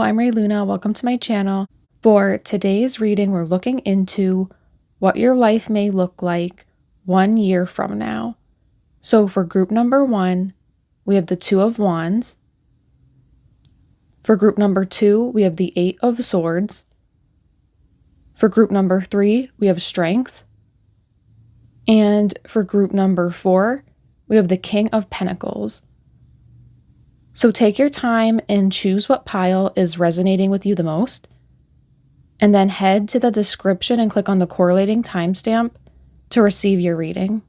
I'm Ray Luna. Welcome to my channel. For today's reading, we're looking into what your life may look like 1 year from now. So for group number 1, we have the 2 of Wands. For group number 2, we have the 8 of Swords. For group number 3, we have Strength. And for group number 4, we have the King of Pentacles. So take your time and choose what pile is resonating with you the most, and then head to the description and click on the correlating timestamp to receive your reading.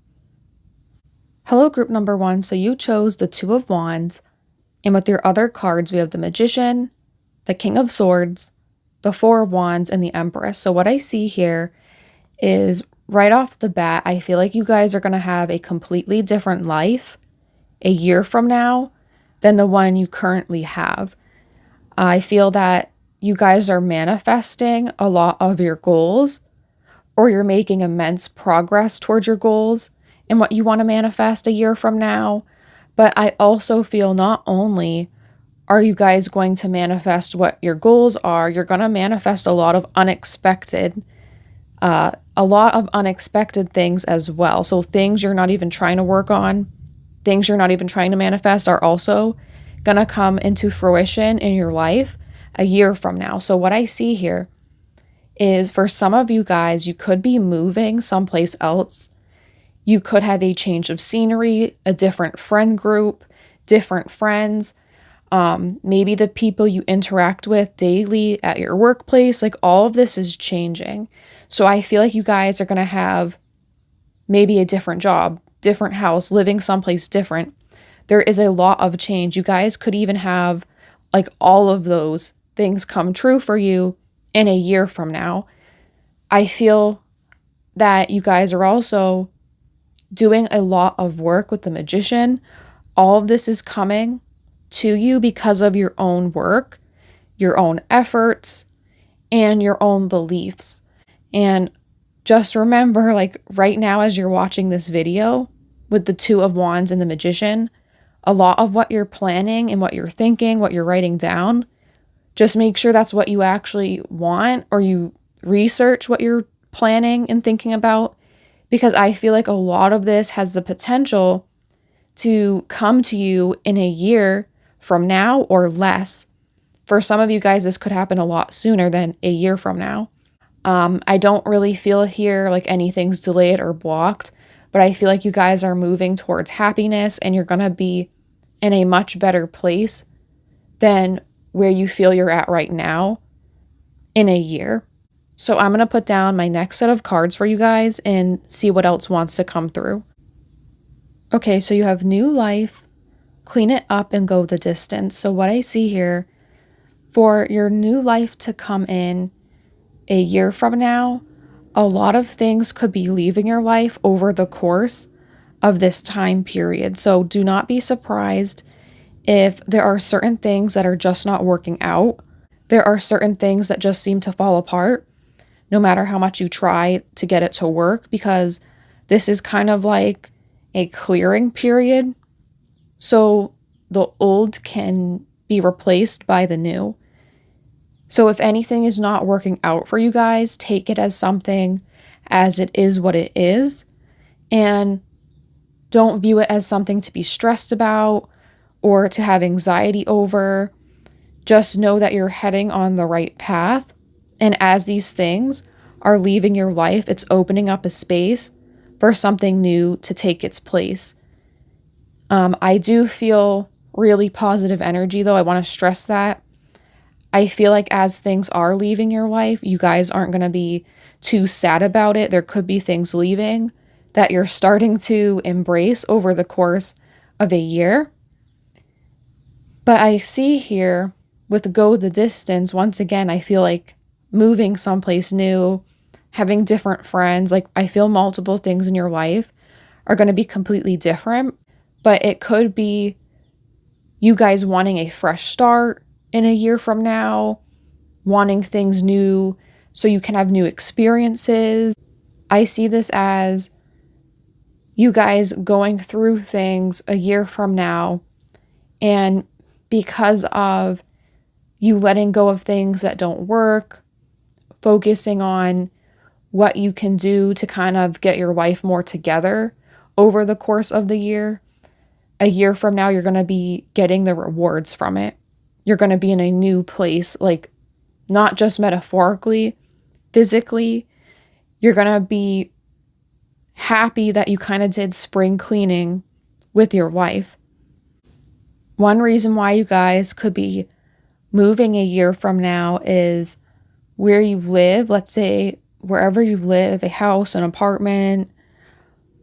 Hello, group number 1. So you chose the 2 of Wands, and with your other cards, we have the Magician, the King of Swords, the 4 of Wands, and the Empress. So what I see here is right off the bat, I feel like you guys are going to have a completely different life a year from now than the one you currently have. I feel that you guys are manifesting a lot of your goals, or you're making immense progress towards your goals and what you want to manifest a year from now. But I also feel not only are you guys going to manifest what your goals are, you're going to manifest a lot of unexpected things as well. So things you're not even trying to work on, things you're not even trying to manifest are also going to come into fruition in your life a year from now. So what I see here is for some of you guys, you could be moving someplace else. You could have a change of scenery, a different friend group, different friends, maybe the people you interact with daily at your workplace. Like all of this is changing. So I feel like you guys are going to have maybe a different job, different house, living someplace different. There is a lot of change. You guys could even have like all of those things come true for you in a year from now. I feel that you guys are also doing a lot of work with the Magician. All of this is coming to you because of your own work, your own efforts, and your own beliefs. And just remember, like right now as you're watching this video with the 2 of Wands and the Magician, a lot of what you're planning and what you're thinking, what you're writing down, just make sure that's what you actually want, or you research what you're planning and thinking about, because I feel like a lot of this has the potential to come to you in a year from now or less. For some of you guys, this could happen a lot sooner than a year from now. I don't really feel here like anything's delayed or blocked, but I feel like you guys are moving towards happiness and you're going to be in a much better place than where you feel you're at right now in a year. So I'm going to put down my next set of cards for you guys and see what else wants to come through. Okay, so you have new life, clean it up and go the distance. So what I see here for your new life to come in a year from now, a lot of things could be leaving your life over the course of this time period. So do not be surprised if there are certain things that are just not working out. There are certain things that just seem to fall apart, no matter how much you try to get it to work, because this is kind of like a clearing period. So the old can be replaced by the new. So if anything is not working out for you guys, take it as something as it is what it is, and don't view it as something to be stressed about or to have anxiety over. Just know that you're heading on the right path. And as these things are leaving your life, it's opening up a space for something new to take its place. I do feel really positive energy though. I want to stress that. I feel like as things are leaving your life, you guys aren't going to be too sad about it. There could be things leaving that you're starting to embrace over the course of a year. But I see here with go the distance, once again, I feel like moving someplace new, having different friends, like I feel multiple things in your life are going to be completely different, but it could be you guys wanting a fresh start in a year from now, wanting things new so you can have new experiences. I see this as you guys going through things a year from now, and because of you letting go of things that don't work, focusing on what you can do to kind of get your life more together over the course of the year. A year from now, you're going to be getting the rewards from it. You're going to be in a new place, like not just metaphorically, physically. You're going to be happy that you kind of did spring cleaning with your life. One reason why you guys could be moving a year from now is where you live. Let's say wherever you live, a house, an apartment,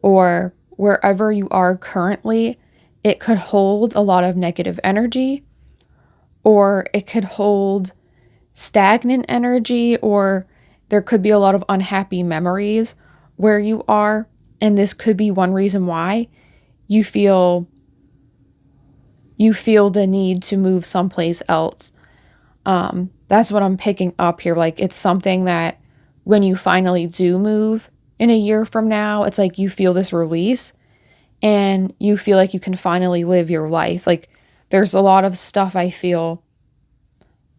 or wherever you are currently, it could hold a lot of negative energy, or it could hold stagnant energy, or there could be a lot of unhappy memories where you are. And this could be one reason why you feel the need to move someplace else. That's what I'm picking up here. Like, it's something that when you finally do move in a year from now, it's like you feel this release and you feel like you can finally live your life. Like, there's a lot of stuff I feel.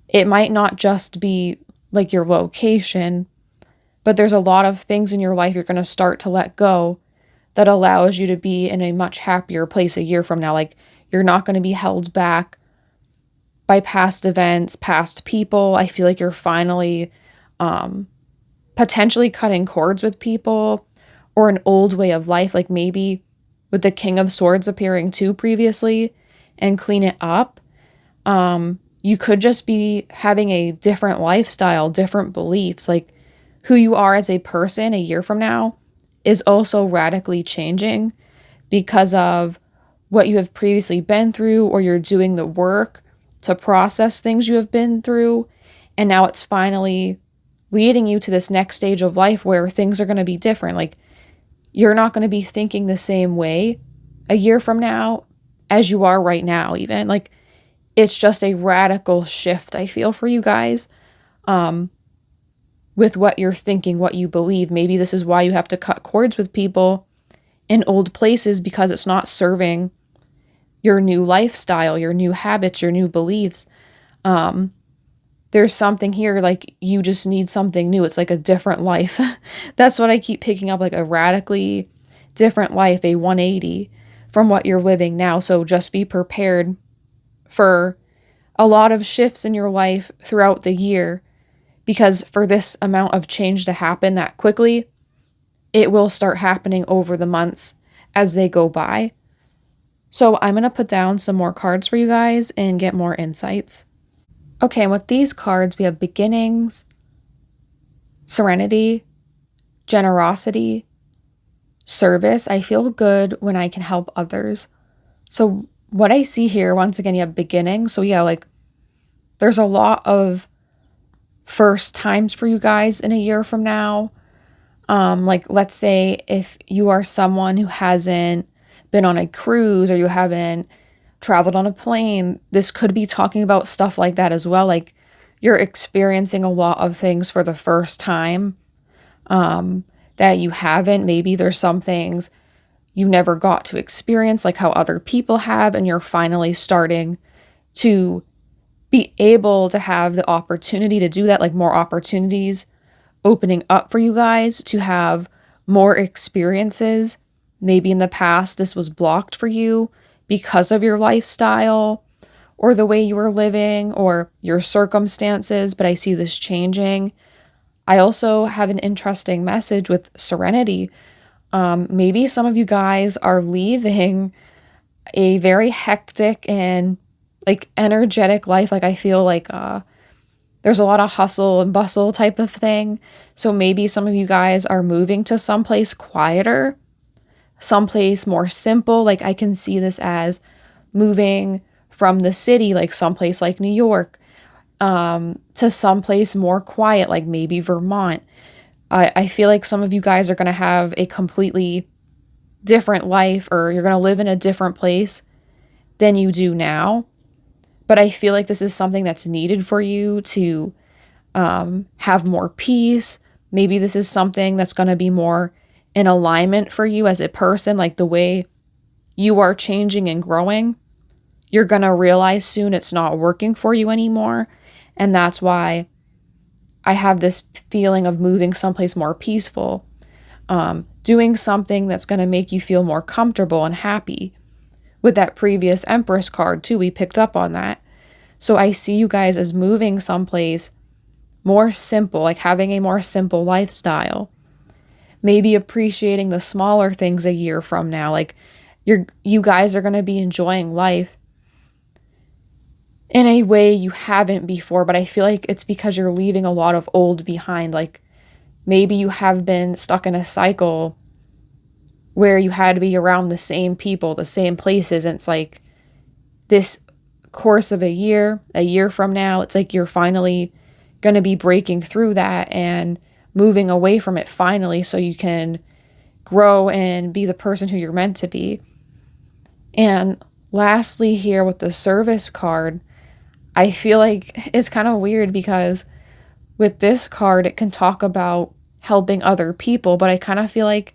It might not just be like your location, but there's a lot of things in your life you're going to start to let go that allows you to be in a much happier place a year from now. Like, you're not going to be held back by past events, past people. I feel like you're finally potentially cutting cords with people or an old way of life, like maybe with the King of Swords appearing too previously, and clean it up. You could just be having a different lifestyle, different beliefs. Like, who you are as a person a year from now is also radically changing because of what you have previously been through, or you're doing the work to process things you have been through. And now it's finally leading you to this next stage of life where things are going to be different. Like, you're not going to be thinking the same way a year from now as you are right now, even. Like, it's just a radical shift, I feel, for you guys, with what you're thinking, what you believe. Maybe this is why you have to cut cords with people in old places, because it's not serving your new lifestyle, your new habits, your new beliefs. There's something here, like, you just need something new. It's like a different life. That's what I keep picking up, like a radically different life, a 180 from what you're living now. So just be prepared for a lot of shifts in your life throughout the year, because for this amount of change to happen that quickly, it will start happening over the months as they go by. So I'm going to put down some more cards for you guys and get more insights. Okay, and with these cards, we have beginnings, serenity, generosity, service. I feel good when I can help others. So what I see here, once again, you have beginnings. So yeah, like, there's a lot of first times for you guys in a year from now. Like, let's say if you are someone who hasn't been on a cruise, or you haven't traveled on a plane, this could be talking about stuff like that as well. Like, you're experiencing a lot of things for the first time that you haven't. Maybe there's some things you never got to experience, like how other people have, and you're finally starting to be able to have the opportunity to do that, like more opportunities opening up for you guys to have more experiences. Maybe in the past this was blocked for you because of your lifestyle or the way you were living or your circumstances, but I see this changing. I also have an interesting message with serenity. Maybe some of you guys are leaving a very hectic and like energetic life. Like, I feel like there's a lot of hustle and bustle type of thing. So maybe some of you guys are moving to someplace quieter, someplace more simple. Like, I can see this as moving from the city, like someplace like New York, to someplace more quiet, like maybe Vermont. I feel like some of you guys are going to have a completely different life, or you're going to live in a different place than you do now. But I feel like this is something that's needed for you to have more peace. Maybe this is something that's going to be more in alignment for you as a person, like the way you are changing and growing. you're going to realize soon it's not working for you anymore. And that's why I have this feeling of moving someplace more peaceful, doing something that's going to make you feel more comfortable and happy. With that previous Empress card too, we picked up on that. So I see you guys as moving someplace more simple, like having a more simple lifestyle. Maybe appreciating the smaller things a year from now. Like you guys are going to be enjoying life in a way you haven't before, but I feel like it's because you're leaving a lot of old behind. Like maybe you have been stuck in a cycle where you had to be around the same people, the same places. And it's like this course of a year from now, it's like you're finally going to be breaking through that and moving away from it finally, so you can grow and be the person who you're meant to be. And lastly, here with the Service card, I feel like it's kind of weird because with this card, it can talk about helping other people, but I kind of feel like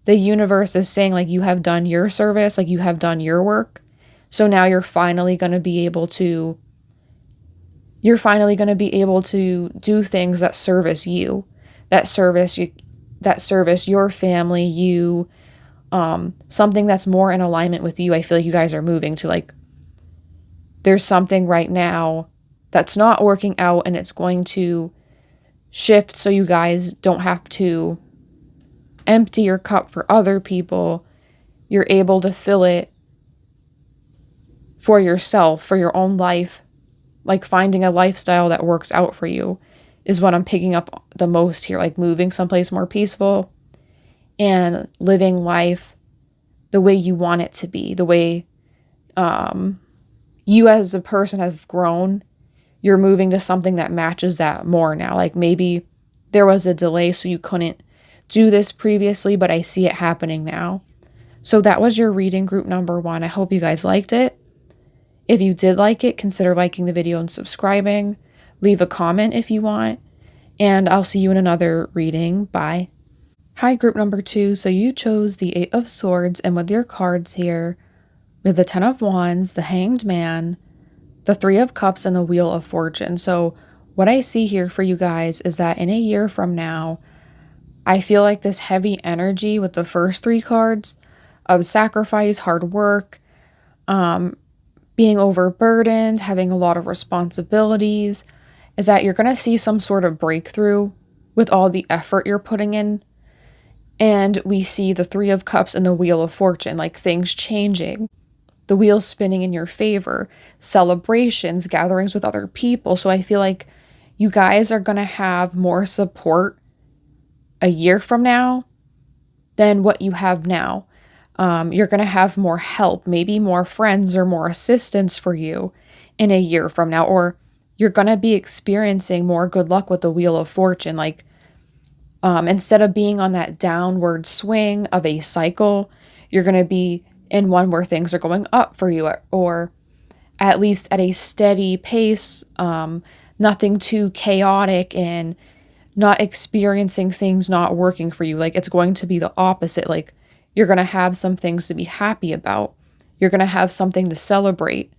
the universe is saying, like, you have done your service, like you have done your work. So now you're finally going to be able to do things that service you, that service your family, you, something that's more in alignment with you. I feel like you guys are moving to, like, there's something right now that's not working out and it's going to shift so you guys don't have to empty your cup for other people. You're able to fill it for yourself, for your own life. Like finding a lifestyle that works out for you is what I'm picking up the most here. Like moving someplace more peaceful and living life the way you want it to be, the way you as a person have grown. You're moving to something that matches that more now. Like maybe there was a delay so you couldn't do this previously, but I see it happening now. So that was your reading, group number 1. I hope you guys liked it. If you did like it, consider liking the video and subscribing. Leave a comment if you want. And I'll see you in another reading. Bye. Hi, group number 2. So you chose the 8 of Swords, and with your cards here, with the 10 of Wands, the Hanged Man, the 3 of Cups, and the Wheel of Fortune. So what I see here for you guys is that in a year from now, I feel like this heavy energy with the first 3 cards of sacrifice, hard work, being overburdened, having a lot of responsibilities, is that you're going to see some sort of breakthrough with all the effort you're putting in. And we see the 3 of Cups and the Wheel of Fortune, like things changing, the wheel spinning in your favor, celebrations, gatherings with other people. So I feel like you guys are going to have more support a year from now than what you have now. You're going to have more help, maybe more friends or more assistance for you in a year from now, or you're going to be experiencing more good luck with the Wheel of Fortune. Like, instead of being on that downward swing of a cycle, you're going to be in one where things are going up for you, or at least at a steady pace, nothing too chaotic and not experiencing things not working for you. Like, it's going to be the opposite. Like, you're going to have some things to be happy about. You're going to have something to celebrate.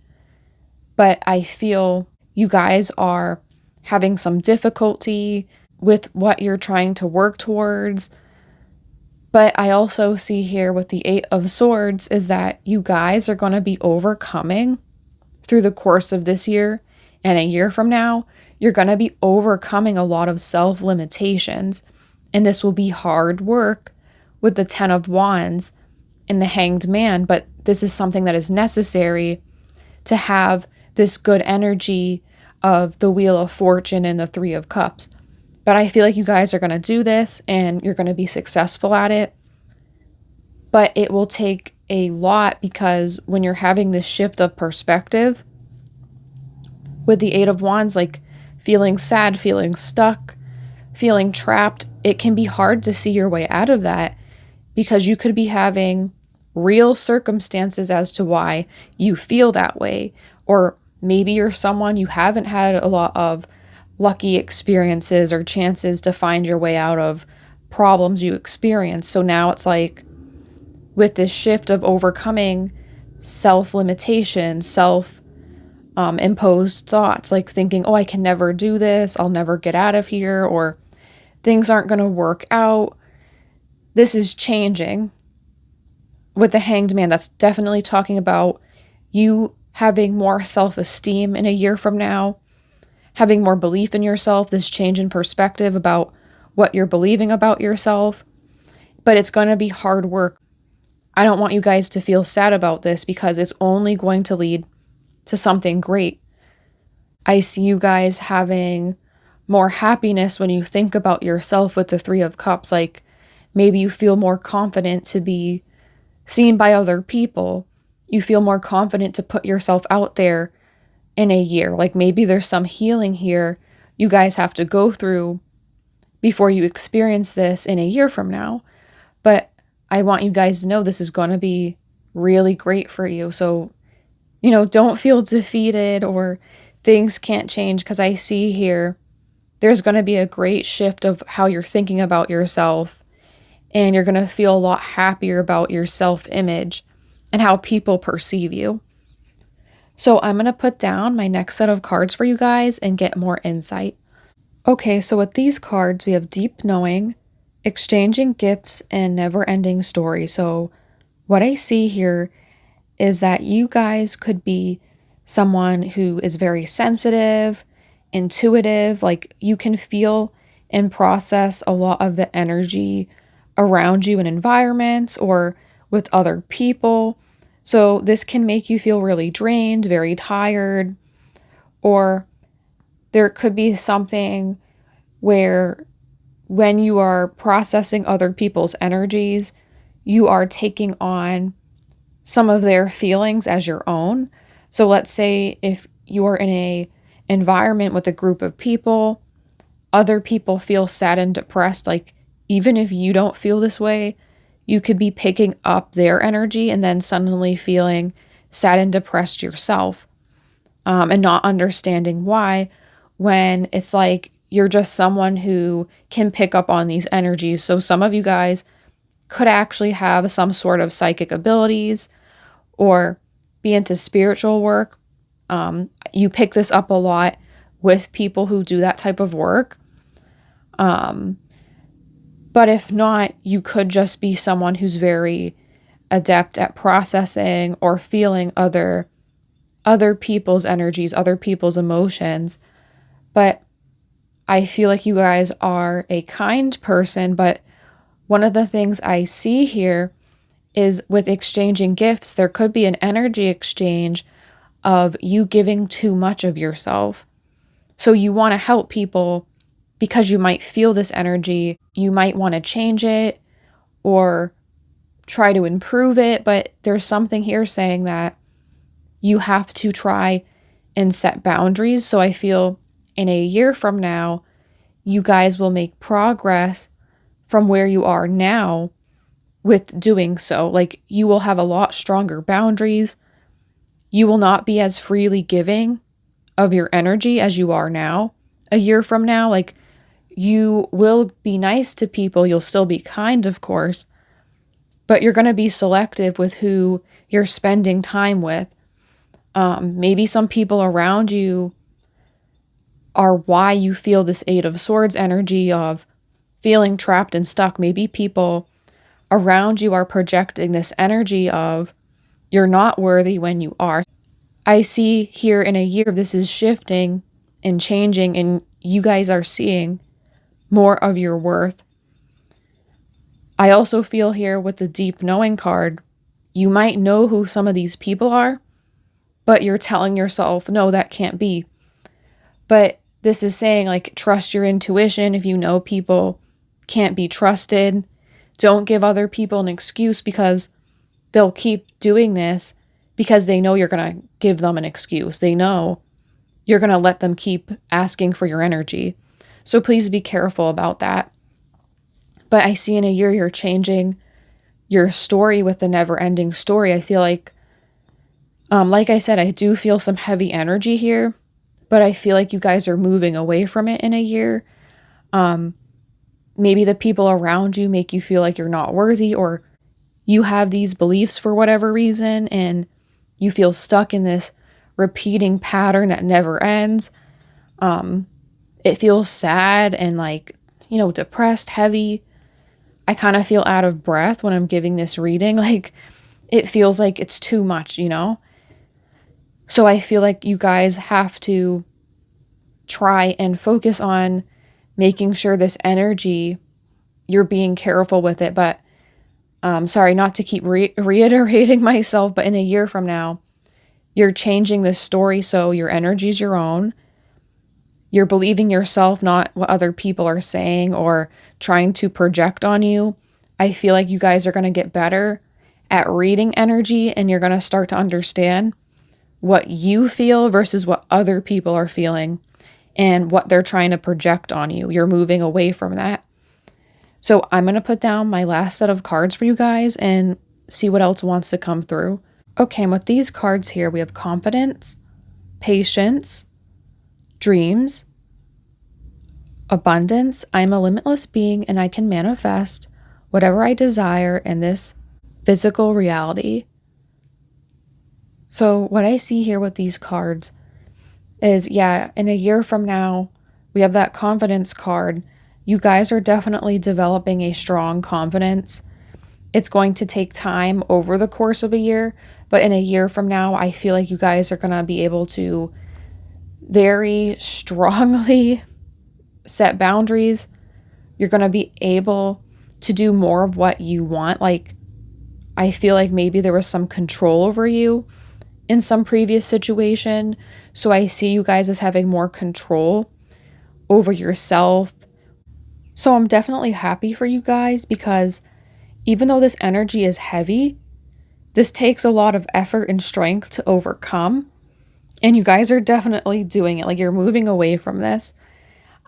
But I feel you guys are having some difficulty with what you're trying to work towards. But I also see here with the 8 of Swords is that you guys are going to be overcoming through the course of this year, and a year from now, you're going to be overcoming a lot of self-limitations. And this will be hard work with the 10 of Wands and the Hanged Man. But this is something that is necessary to have this good energy of the Wheel of Fortune and the 3 of Cups. But I feel like you guys are going to do this and you're going to be successful at it. But it will take a lot, because when you're having this shift of perspective with the 8 of Wands, like feeling sad, feeling stuck, feeling trapped, it can be hard to see your way out of that, because you could be having real circumstances as to why you feel that way. Or maybe you're someone you haven't had a lot of lucky experiences or chances to find your way out of problems you experience. So now it's like with this shift of overcoming self-limitation, imposed thoughts, like thinking, oh, I can never do this, I'll never get out of here, or things aren't going to work out. This is changing. With the Hanged Man, that's definitely talking about you having more self-esteem in a year from now, having more belief in yourself, this change in perspective about what you're believing about yourself. But it's going to be hard work. I don't want you guys to feel sad about this because it's only going to lead to something great. I see you guys having more happiness when you think about yourself with the Three of Cups. Like maybe you feel more confident to be seen by other people. You feel more confident to put yourself out there in a year. Like maybe there's some healing here you guys have to go through before you experience this in a year from now. But I want you guys to know this is going to be really great for you. So, don't feel defeated or things can't change, because I see here there's going to be a great shift of how you're thinking about yourself, and you're going to feel a lot happier about your self-image and how people perceive you. So I'm going to put down my next set of cards for you guys and get more insight. Okay, so with these cards, we have Deep Knowing, Exchanging Gifts, and Never-Ending Story. So what I see here is that you guys could be someone who is very sensitive, intuitive, like you can feel and process a lot of the energy around you in environments or with other people. So this can make you feel really drained, very tired, or there could be something where when you are processing other people's energies, you are taking on some of their feelings as your own. So let's say if you are in a environment with a group of people, other people feel sad and depressed. Like even if you don't feel this way, you could be picking up their energy and then suddenly feeling sad and depressed yourself, and not understanding why, when it's like you're just someone who can pick up on these energies. So some of you guys could actually have some sort of psychic abilities or be into spiritual work. You pick this up a lot with people who do that type of work. But if not, you could just be someone who's very adept at processing or feeling other people's energies, other people's emotions. But I feel like you guys are a kind person, but one of the things I see here is with exchanging gifts, there could be an energy exchange of you giving too much of yourself. So you want to help people because you might feel this energy. You might want to change it or try to improve it, but there's something here saying that you have to try and set boundaries. So I feel in a year from now, you guys will make progress from where you are now with doing so. Like you will have a lot stronger boundaries. You will not be as freely giving of your energy as you are now. A year from now, like you will be nice to people. You'll still be kind, of course, but you're going to be selective with who you're spending time with. Maybe some people around you are why you feel this Eight of Swords energy of feeling trapped and stuck. Maybe people around you are projecting this energy of you're not worthy when you are. I see here in a year, this is shifting and changing, and you guys are seeing more of your worth. I also feel here with the Deep Knowing card, you might know who some of these people are, but you're telling yourself, no, that can't be. But this is saying, like, trust your intuition. If you know people can't be trusted, don't give other people an excuse, because they'll keep doing this because they know you're going to give them an excuse. They know you're going to let them keep asking for your energy. So please be careful about that. But I see in a year you're changing your story with the never-ending story. I feel like I said, I do feel some heavy energy here, but I feel like you guys are moving away from it in a year. Maybe the people around you make you feel like you're not worthy, or you have these beliefs for whatever reason, and You feel stuck in this repeating pattern that never ends. It feels sad and like, depressed, heavy. I kind of feel out of breath when I'm giving this reading. Like, it feels like it's too much, So I feel like you guys have to try and focus on making sure this energy, you're being careful with it. But sorry, not to keep reiterating myself, but in a year from now, you're changing this story so your energy is your own. You're believing yourself, not what other people are saying or trying to project on you. I feel like you guys are going to get better at reading energy, and you're going to start to understand what you feel versus what other people are feeling and what they're trying to project on you. You're moving away from that. So I'm going to put down my last set of cards for you guys and see what else wants to come through. Okay, and with these cards here, we have confidence, patience, dreams, abundance. I'm a limitless being and I can manifest whatever I desire in this physical reality. So what I see here with these cards is, in a year from now, we have that confidence card. You guys are definitely developing a strong confidence. It's going to take time over the course of a year, but in a year from now, I feel like you guys are going to be able to very strongly set boundaries. You're going to be able to do more of what you want. Like, I feel like maybe there was some control over you in some previous situation. So I see you guys as having more control over yourself. So I'm definitely happy for you guys, because even though this energy is heavy, this takes a lot of effort and strength to overcome. And you guys are definitely doing it. Like, you're moving away from this.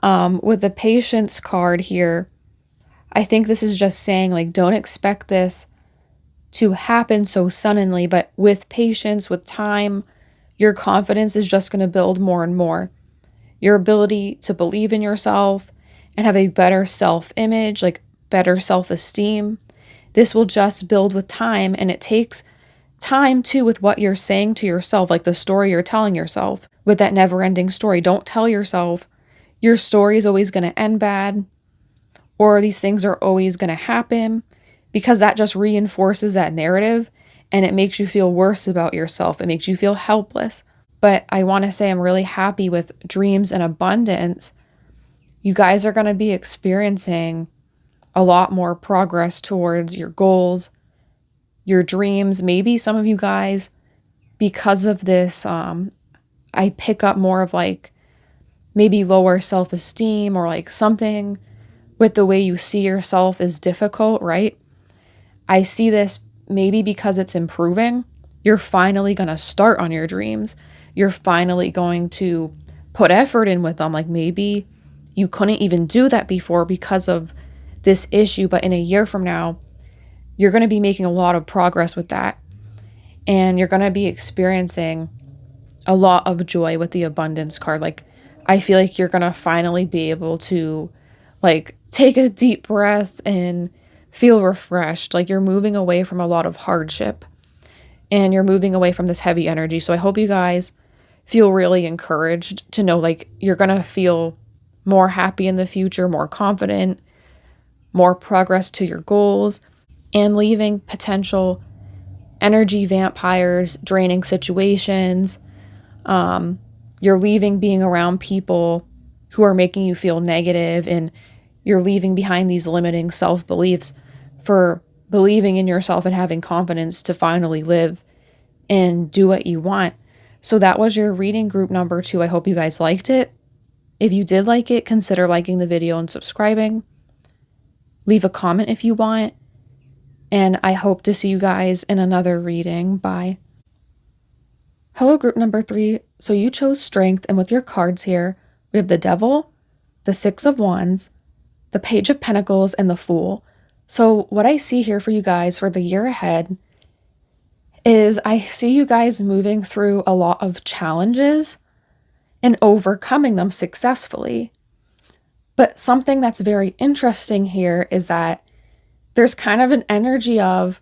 With the patience card here, I think this is just saying, like, don't expect this to happen so suddenly, but with patience, with time, your confidence is just going to build more and more. Your ability to believe in yourself and have a better self-image, like better self-esteem, this will just build with time. And it takes time too with what you're saying to yourself, like the story you're telling yourself with that never-ending story. Don't tell yourself your story is always going to end bad or these things are always going to happen, because that just reinforces that narrative and it makes you feel worse about yourself. It makes you feel helpless. But I want to say I'm really happy with dreams and abundance. You guys are going to be experiencing a lot more progress towards your goals, your dreams. Maybe some of you guys, because of this, I pick up more of like maybe lower self-esteem, or like something with the way you see yourself is difficult, right? I see this maybe because it's improving. You're finally going to start on your dreams. You're finally going to put effort in with them. Like, maybe you couldn't even do that before because of this issue, but in a year from now, you're going to be making a lot of progress with that. And you're going to be experiencing a lot of joy with the abundance card. Like, I feel like you're going to finally be able to like take a deep breath and feel refreshed. Like, you're moving away from a lot of hardship and you're moving away from this heavy energy. So I hope you guys feel really encouraged to know, like, you're going to feel more happy in the future, more confident, more progress to your goals, and leaving potential energy vampires, draining situations. You're leaving being around people who are making you feel negative, and you're leaving behind these limiting self-beliefs for believing in yourself and having confidence to finally live and do what you want. So that was your reading group number 2. I hope you guys liked it. If you did like it, consider liking the video and subscribing. Leave a comment if you want. And I hope to see you guys in another reading. Bye. Hello, group number 3. So you chose strength, and with your cards here, we have the Devil, the Six of Wands, the Page of Pentacles, and the Fool. So what I see here for you guys for the year ahead is I see you guys moving through a lot of challenges and overcoming them successfully. But something that's very interesting here is that there's kind of an energy of,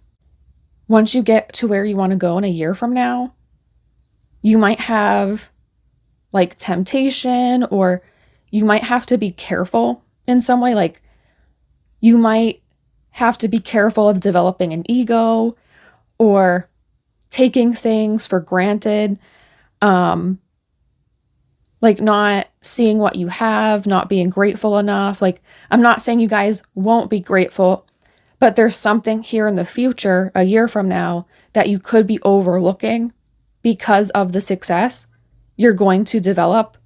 once you get to where you want to go in a year from now, you might have like temptation, or you might have to be careful in some way. Like you might have to be careful of developing an ego or taking things for granted. Like not seeing what you have, not being grateful enough. Like, I'm not saying you guys won't be grateful, but there's something here in the future, a year from now, that you could be overlooking because of the success you're going to develop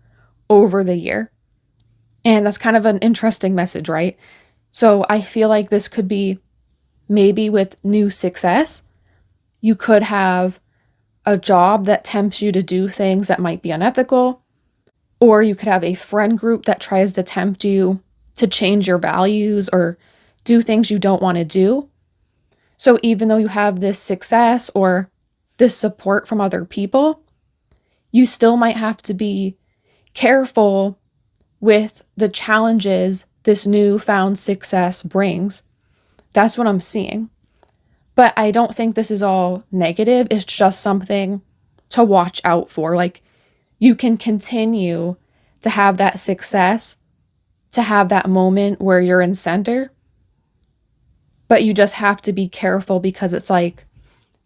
over the year. And that's kind of an interesting message, right? So I feel like this could be maybe with new success, you could have a job that tempts you to do things that might be unethical. Or you could have a friend group that tries to tempt you to change your values or do things you don't want to do. So even though you have this success or this support from other people, you still might have to be careful with the challenges this newfound success brings. That's what I'm seeing. But I don't think this is all negative. It's just something to watch out for. Like, you can continue to have that success, to have that moment where you're in center, but you just have to be careful because it's like,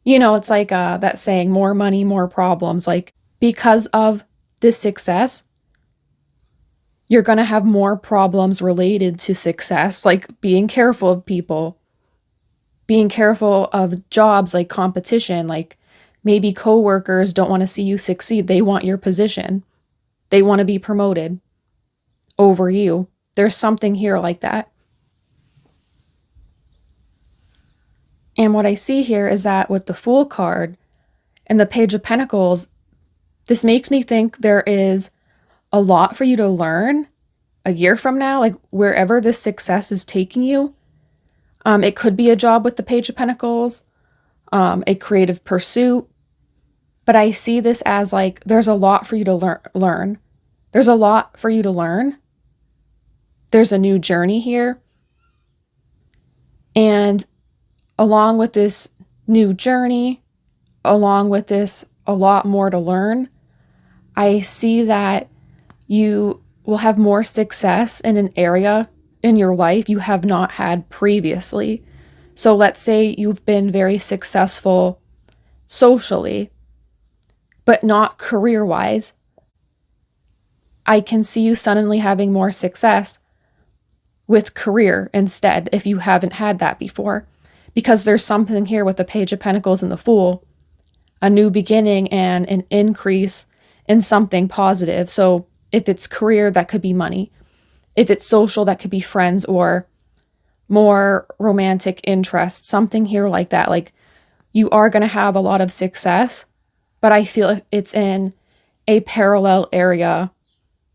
it's like that saying, more money, more problems. Like, because of this success, you're going to have more problems related to success, like being careful of people, being careful of jobs, like competition, like maybe coworkers don't want to see you succeed. They want your position. They want to be promoted over you. There's something here like that. And what I see here is that with the Fool card and the Page of Pentacles, this makes me think there is a lot for you to learn a year from now, like wherever this success is taking you. It could be a job with the Page of Pentacles, a creative pursuit. But I see this as like, there's a lot for you to learn. There's a lot for you to learn. There's a new journey here. And along with this new journey, along with this, a lot more to learn, I see that you will have more success in an area in your life you have not had previously. So let's say you've been very successful socially, but not career-wise. I can see you suddenly having more success with career instead if you haven't had that before. Because there's something here with the Page of Pentacles and the Fool, a new beginning and an increase in something positive. So if it's career, that could be money. If it's social, that could be friends or more romantic interests, something here like that. Like, you are going to have a lot of success, but I feel it's in a parallel area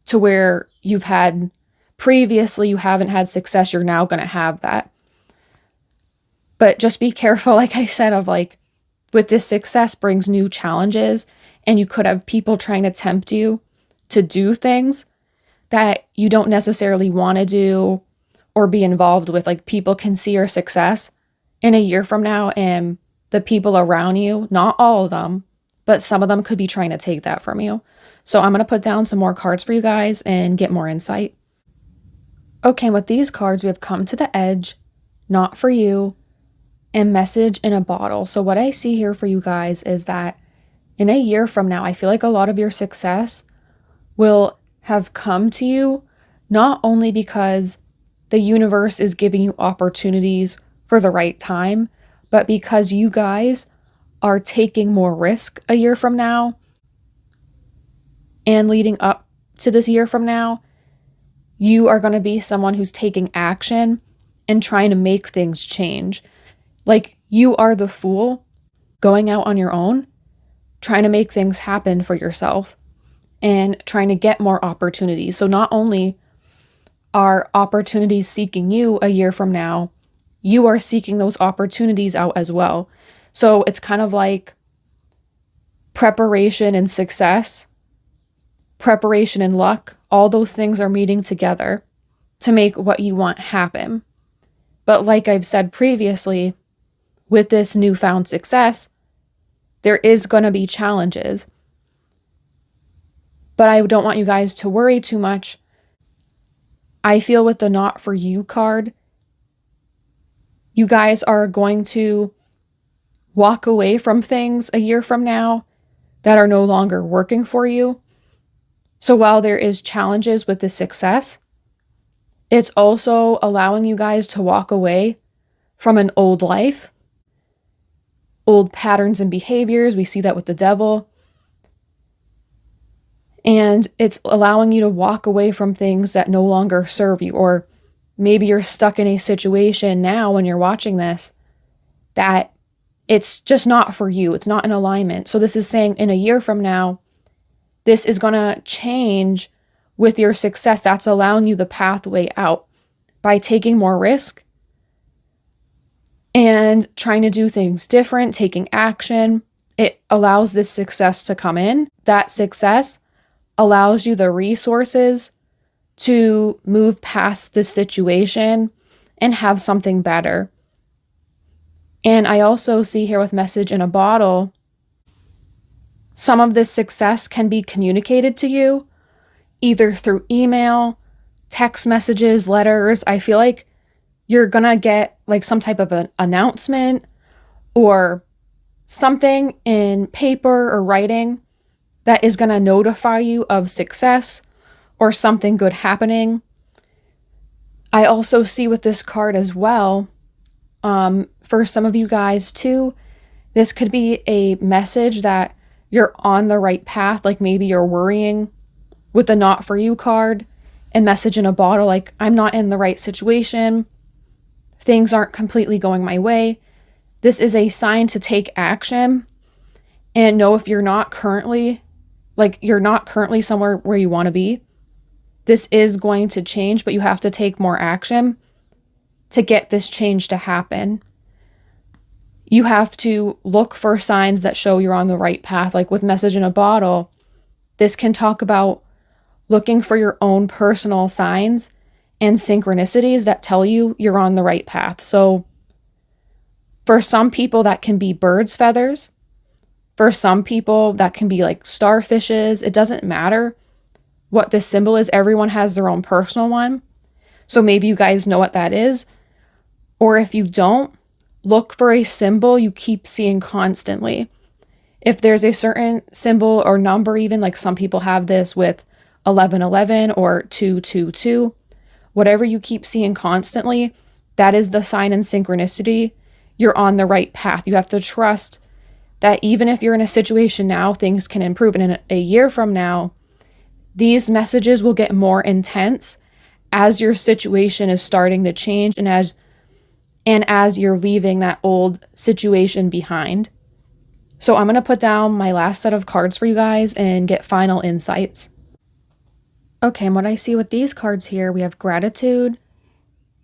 to where you've had previously, you haven't had success, you're now going to have that. But just be careful, like I said, of like, with this success brings new challenges, and you could have people trying to tempt you to do things that you don't necessarily want to do or be involved with. Like, people can see your success in a year from now, and the people around you, not all of them, but some of them could be trying to take that from you. So I'm going to put down some more cards for you guys and get more insight. Okay, with these cards, we have Come to the Edge, Not for You, and Message in a Bottle. So what I see here for you guys is that in a year from now, I feel like a lot of your success will have come to you, not only because the universe is giving you opportunities for the right time, but because you guys are taking more risk a year from now. And leading up to this year from now, you are going to be someone who's taking action and trying to make things change. Like, you are the Fool going out on your own, trying to make things happen for yourself and trying to get more opportunities. So not only are opportunities seeking you a year from now, you are seeking those opportunities out as well. So it's kind of like preparation and success, preparation and luck. All those things are meeting together to make what you want happen. But like I've said previously, with this newfound success, there is going to be challenges. But I don't want you guys to worry too much. I feel with the not for you card, you guys are going to walk away from things a year from now that are no longer working for you. So while there is challenges with the success, it's also allowing you guys to walk away from an old life, old patterns and behaviors. We see that with the devil. And it's allowing you to walk away from things that no longer serve you. Or maybe you're stuck in a situation now when you're watching this that it's just not for you. It's not in alignment. So this is saying in a year from now, this is going to change with your success. That's allowing you the pathway out by taking more risk and trying to do things different, taking action. It allows this success to come in. That success allows you the resources to move past the situation and have something better. And I also see here with message in a bottle, some of this success can be communicated to you either through email, text messages, letters. I feel like you're gonna get like some type of an announcement or something in paper or writing that is gonna notify you of success or something good happening. I also see with this card as well, for some of you guys too, this could be a message that you're on the right path. Like maybe you're worrying with the not for you card and message in a bottle, like I'm not in the right situation. Things aren't completely going my way. This is a sign to take action and know if you're not currently, somewhere where you want to be. This is going to change, but you have to take more action to get this change to happen. You have to look for signs that show you're on the right path. Like with message in a bottle, this can talk about looking for your own personal signs and synchronicities that tell you you're on the right path. So for some people that can be birds' feathers. For some people that can be like starfishes. It doesn't matter what the symbol is. Everyone has their own personal one. So maybe you guys know what that is. Or if you don't, look for a symbol you keep seeing constantly. If there's a certain symbol or number, even like some people have this with 1111 or 222, whatever you keep seeing constantly, that is the sign and synchronicity. You're on the right path. You have to trust that even if you're in a situation now, things can improve. And in a year from now, these messages will get more intense as your situation is starting to change and as you're leaving that old situation behind. So I'm going to put down my last set of cards for you guys and get final insights. Okay, and what I see with these cards here, we have gratitude,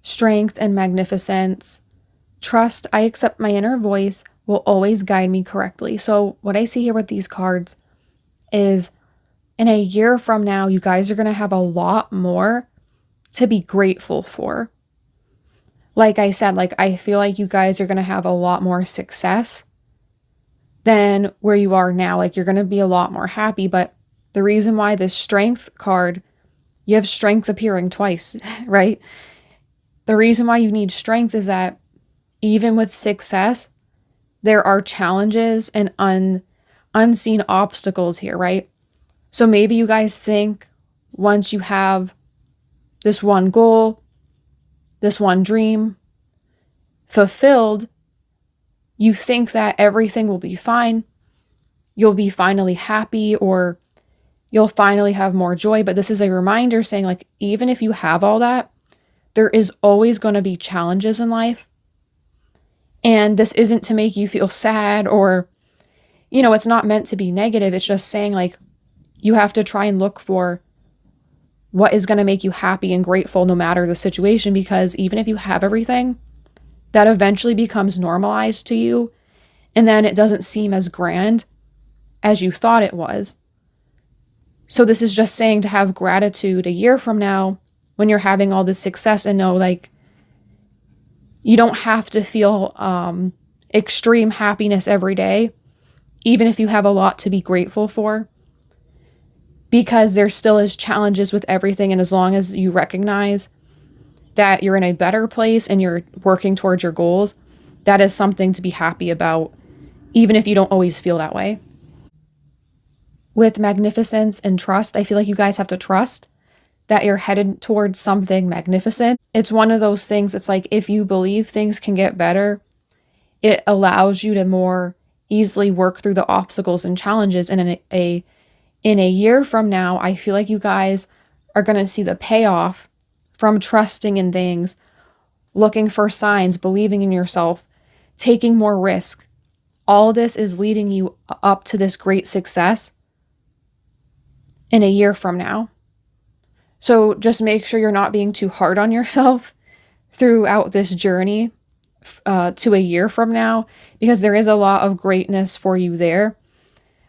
strength, and magnificence. Trust, I accept my inner voice will always guide me correctly. So what I see here with these cards is in a year from now, you guys are going to have a lot more to be grateful for. Like I said, I feel like you guys are going to have a lot more success than where you are now. Like you're going to be a lot more happy. But the reason why this strength card, you have strength appearing twice, right? The reason why you need strength is that even with success, there are challenges and unseen obstacles here, right? So maybe you guys think once you have this one goal, this one dream fulfilled, you think that everything will be fine. You'll be finally happy or you'll finally have more joy. But this is a reminder saying even if you have all that, there is always going to be challenges in life. And this isn't to make you feel sad or, it's not meant to be negative. It's just saying you have to try and look for what is going to make you happy and grateful no matter the situation, because even if you have everything, that eventually becomes normalized to you. And then it doesn't seem as grand as you thought it was. So this is just saying to have gratitude a year from now when you're having all this success and know you don't have to feel extreme happiness every day, even if you have a lot to be grateful for. because there still is challenges with everything. And as long as you recognize that you're in a better place and you're working towards your goals, that is something to be happy about, even if you don't always feel that way. With magnificence and trust, I feel like you guys have to trust that you're headed towards something magnificent. It's one of those things, it's like if you believe things can get better, it allows you to more easily work through the obstacles and challenges. And in a year from now, I feel like you guys are going to see the payoff from trusting in things, looking for signs, believing in yourself, taking more risk. All this is leading you up to this great success in a year from now. So just make sure you're not being too hard on yourself throughout this journey to a year from now, because there is a lot of greatness for you there.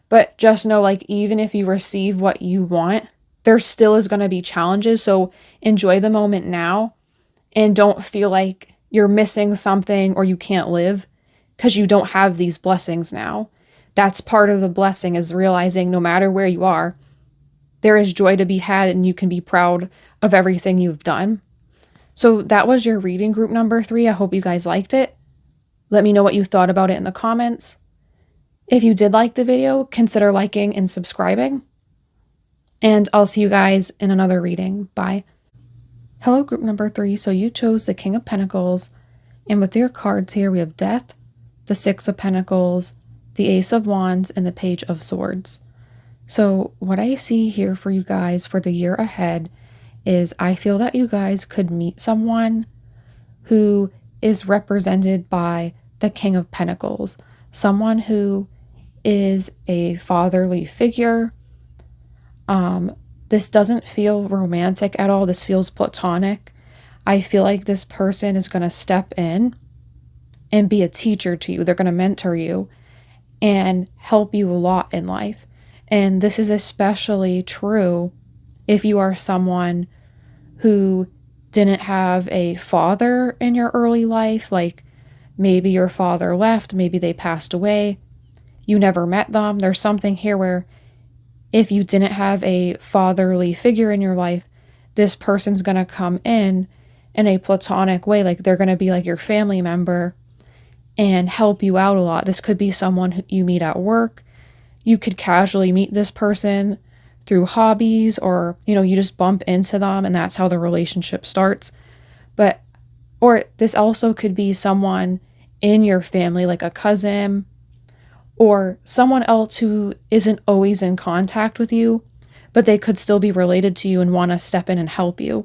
But just know, like, even if you receive what you want, there still is going to be challenges. So enjoy the moment now and don't feel like you're missing something or you can't live because you don't have these blessings now. That's part of the blessing, is realizing no matter where you are, there is joy to be had and you can be proud of everything you've done. So that was your reading, group number 3. I hope you guys liked it. Let me know what you thought about it in the comments. If you did like the video, consider liking and subscribing. And I'll see you guys in another reading. Bye. Hello, group number 3. So you chose the King of Pentacles. And with your cards here, we have Death, the Six of Pentacles, the Ace of Wands, and the Page of Swords. So what I see here for you guys for the year ahead is I feel that you guys could meet someone who is represented by the King of Pentacles. Someone who is a fatherly figure. This doesn't feel romantic at all. This feels platonic. I feel like this person is going to step in and be a teacher to you. They're going to mentor you and help you a lot in life. And this is especially true if you are someone who didn't have a father in your early life, like maybe your father left, maybe they passed away, you never met them. There's something here where if you didn't have a fatherly figure in your life, this person's going to come in a platonic way, like they're going to be like your family member and help you out a lot. This could be someone who you meet at work. You could casually meet this person through hobbies, or, you just bump into them and that's how the relationship starts. Or this also could be someone in your family, like a cousin or someone else who isn't always in contact with you, but they could still be related to you and want to step in and help you.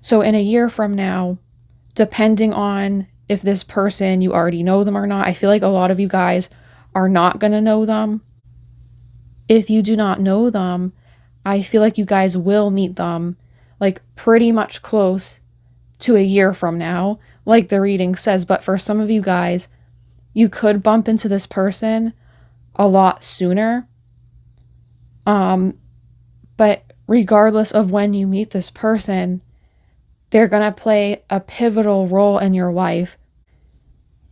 So in a year from now, depending on if this person, you already know them or not, I feel like a lot of you guys are not going to know them. If you do not know them, I feel like you guys will meet them like pretty much close to a year from now, like the reading says. But for some of you guys, you could bump into this person a lot sooner. But regardless of when you meet this person, they're going to play a pivotal role in your life.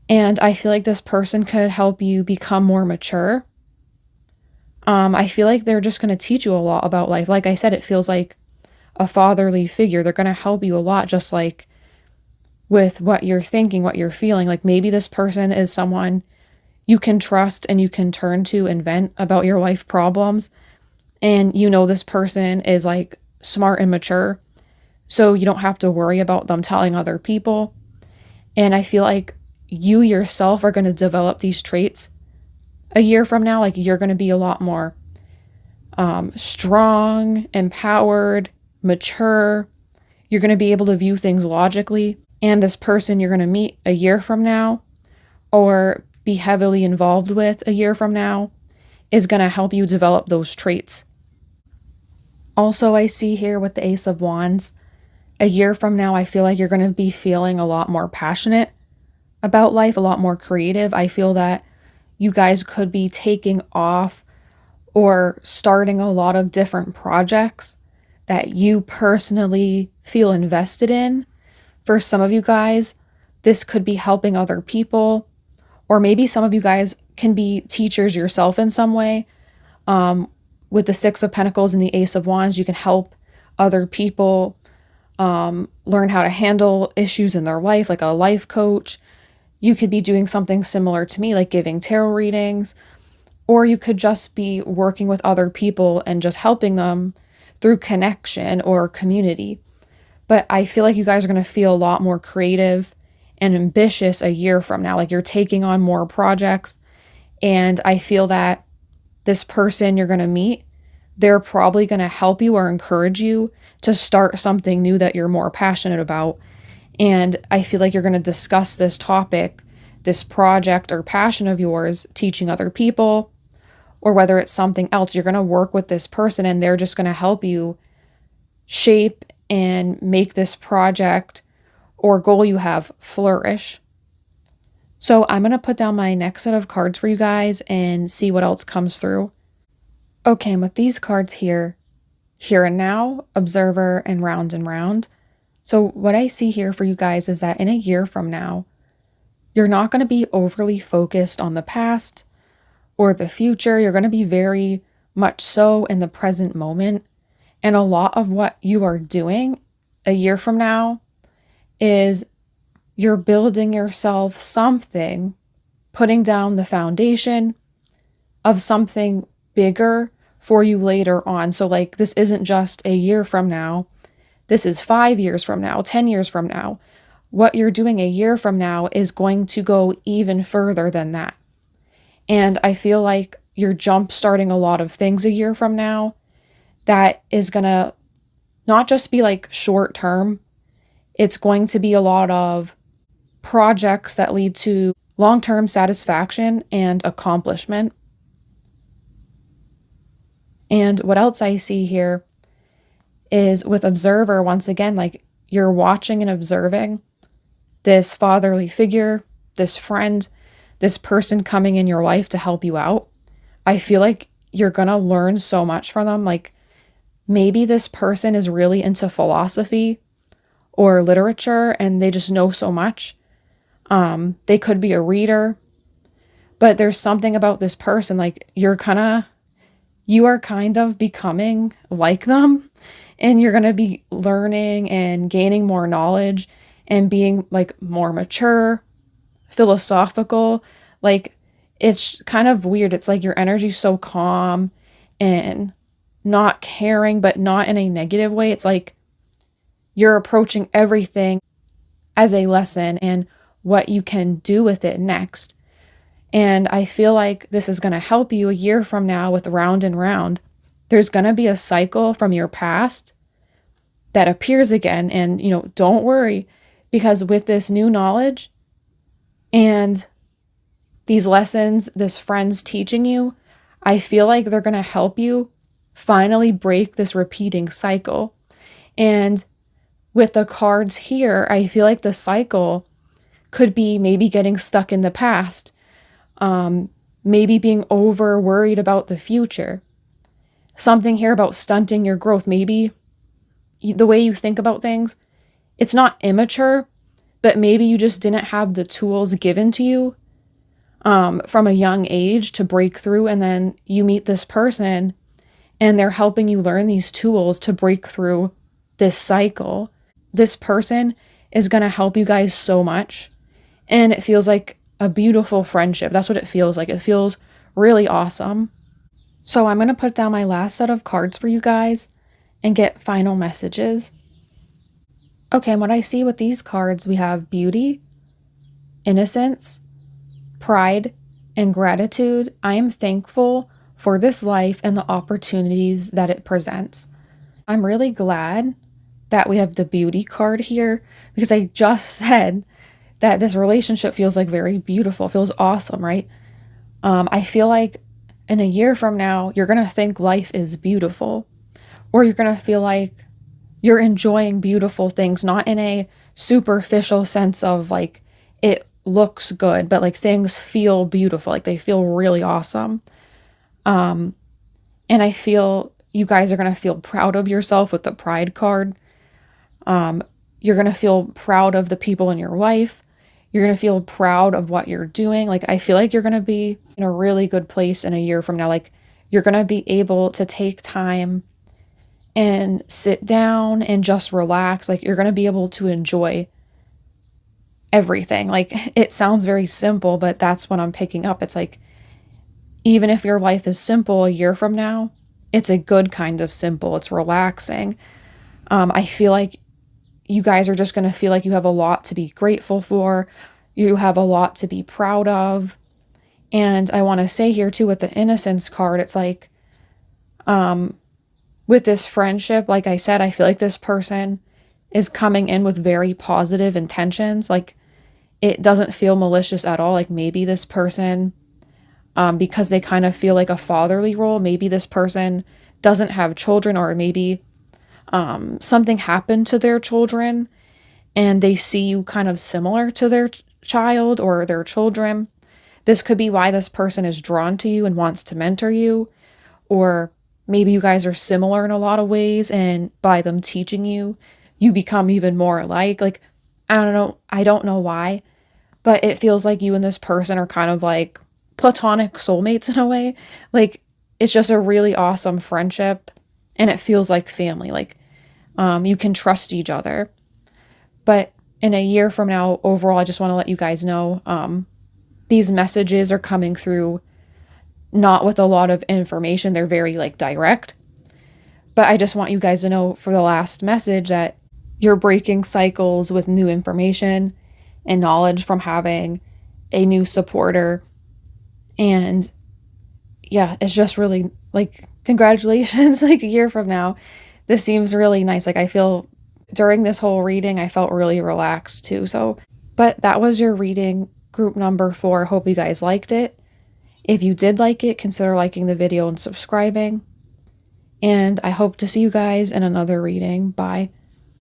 And I feel like this person could help you become more mature. I feel like they're just going to teach you a lot about life. Like I said, it feels like a fatherly figure. They're going to help you a lot, just like with what you're thinking, what you're feeling. Like maybe this person is someone you can trust and you can turn to and vent about your life problems. And this person is like smart and mature, so you don't have to worry about them telling other people. And I feel like you yourself are going to develop these traits a year from now. Like you're going to be a lot more strong, empowered, mature. You're going to be able to view things logically. And this person you're going to meet a year from now or be heavily involved with a year from now is going to help you develop those traits. Also, I see here with the Ace of Wands, a year from now, I feel like you're going to be feeling a lot more passionate about life, a lot more creative. I feel that you guys could be taking off or starting a lot of different projects that you personally feel invested in. For some of you guys, this could be helping other people, or maybe some of you guys can be teachers yourself in some way. with the Six of Pentacles and the Ace of Wands, you can help other people learn how to handle issues in their life, like a life coach. You could be doing something similar to me, like giving tarot readings, or you could just be working with other people and just helping them through connection or community. But I feel like you guys are going to feel a lot more creative and ambitious a year from now. Like you're taking on more projects. And I feel that this person you're going to meet, they're probably going to help you or encourage you to start something new that you're more passionate about. And I feel like you're going to discuss this topic, this project or passion of yours, teaching other people, or whether it's something else. You're going to work with this person and they're just going to help you shape and make this project or goal you have flourish. So I'm going to put down my next set of cards for you guys and see what else comes through. Okay, and with these cards here and now, observer, and round and round. So what I see here for you guys is that in a year from now, you're not going to be overly focused on the past or the future. You're going to be very much so in the present moment. And a lot of what you are doing a year from now is you're building yourself something, putting down the foundation of something bigger for you later on. So like this isn't just a year from now. This is 5 years from now, 10 years from now. What you're doing a year from now is going to go even further than that. And I feel like you're jump starting a lot of things a year from now that is going to not just be like short term. It's going to be a lot of projects that lead to long-term satisfaction and accomplishment. And what else I see here is with observer, once again, like you're watching and observing this fatherly figure, this friend, this person coming in your life to help you out. I feel like you're going to learn so much from them. Like maybe this person is really into philosophy or literature and they just know so much. They could be a reader, but there's something about this person, like you are kind of becoming like them, and you're going to be learning and gaining more knowledge and being like more mature, philosophical. Like it's kind of weird. It's like your energy's so calm and not caring, but not in a negative way. It's like you're approaching everything as a lesson and what you can do with it next. And I feel like this is going to help you a year from now with round and round. There's going to be a cycle from your past that appears again. And, don't worry, because with this new knowledge and these lessons this friend's teaching you, I feel like they're going to help you finally break this repeating cycle. And with the cards here, I feel like the cycle could be maybe getting stuck in the past, maybe being over worried about the future. Something here about stunting your growth. Maybe the way you think about things, it's not immature, but maybe you just didn't have the tools given to you from a young age to break through. And then you meet this person and they're helping you learn these tools to break through this cycle. This person is going to help you guys so much. And it feels like a beautiful friendship. That's what it feels like. It feels really awesome. So I'm going to put down my last set of cards for you guys and get final messages. Okay, and what I see with these cards, we have beauty, innocence, pride, and gratitude. I am thankful for this life and the opportunities that it presents. I'm really glad that we have the beauty card here because I just said that this relationship feels like very beautiful, feels awesome, right? I feel like in a year from now, you're going to think life is beautiful, or you're going to feel like you're enjoying beautiful things, not in a superficial sense of like it looks good, but like things feel beautiful, like they feel really awesome. And I feel you guys are going to feel proud of yourself with the pride card. You're going to feel proud of the people in your life. You're going to feel proud of what you're doing. Like, I feel like you're going to be in a really good place in a year from now. Like, You're going to be able to take time and sit down and just relax. Like, you're going to be able to enjoy everything. Like, it sounds very simple, but that's what I'm picking up. It's like, even if your life is simple a year from now, it's a good kind of simple. It's relaxing. I feel like you guys are just going to feel like you have a lot to be grateful for. You have a lot to be proud of. And I want to say here too, with the Innocence card, it's like, with this friendship, like I said, I feel like this person is coming in with very positive intentions. Like, it doesn't feel malicious at all. Like, maybe this person, because they kind of feel like a fatherly role, maybe this person doesn't have children, or maybe something happened to their children and they see you kind of similar to their child or their children. This could be why this person is drawn to you and wants to mentor you. Or maybe you guys are similar in a lot of ways, and by them teaching you, you become even more alike. Like, I don't know. I don't know why, but it feels like you and this person are kind of like platonic soulmates in a way. Like, it's just a really awesome friendship, and it feels like family. Like, you can trust each other. But in a year from now, overall, I just want to let you guys know, these messages are coming through not with a lot of information. They're very like direct. But I just want you guys to know for the last message that you're breaking cycles with new information and knowledge from having a new supporter. And yeah, it's just really like, congratulations. Like, a year from now, this seems really nice. Like, I feel during this whole reading, I felt really relaxed too. So, but that was your reading, group number 4. Hope you guys liked it. If you did like it, consider liking the video and subscribing. And I hope to see you guys in another reading. Bye.